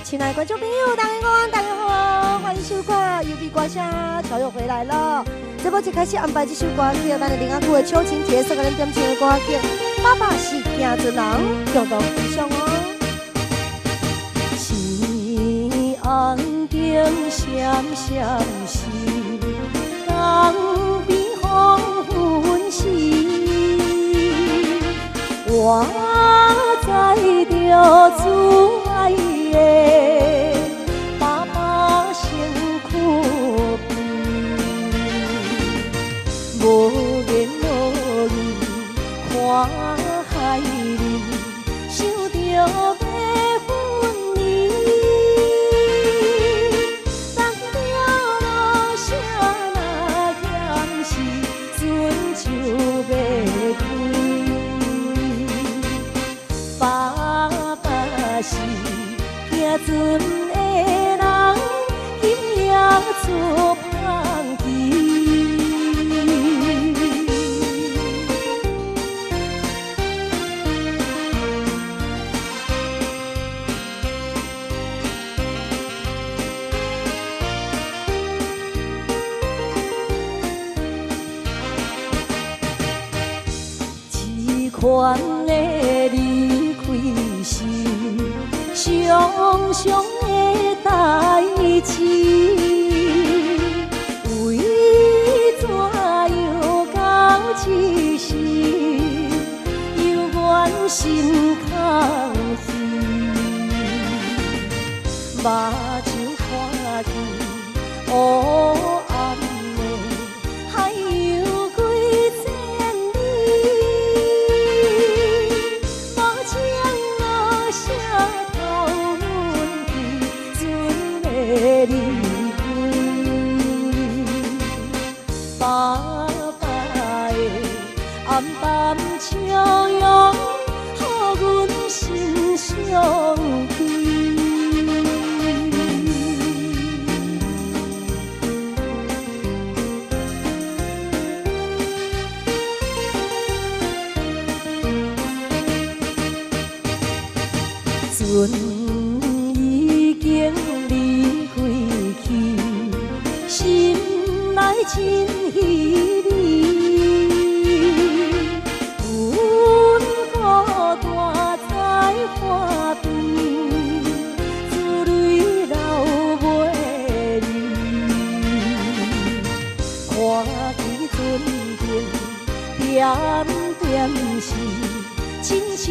亲爱的观众朋友，大家好，大家好，欢迎收看优美歌声，乔又回来了。节目一开始安排这首歌曲，咱的林阿酷的《秋情节》，送给咱点情的歌曲。爸爸是行船人，共同分享哦。星红灯闪闪时，江边黄昏时，我在着慈爱的爸爸身躯边，无言无语看海面，想着要分离。当着落啥若险时，船就要开。爸爸是行船的人，今夜出芳期。这款的离开是伤伤的代志，为怎又到这时，犹原心空虚，目睭看见黑暗的海有几千里。离开，爸爸的暗淡笑容，予阮心伤悲。船已经离开去，心内真稀微。阮孤单在海边，珠泪流袂离。看见船边点点是亲像。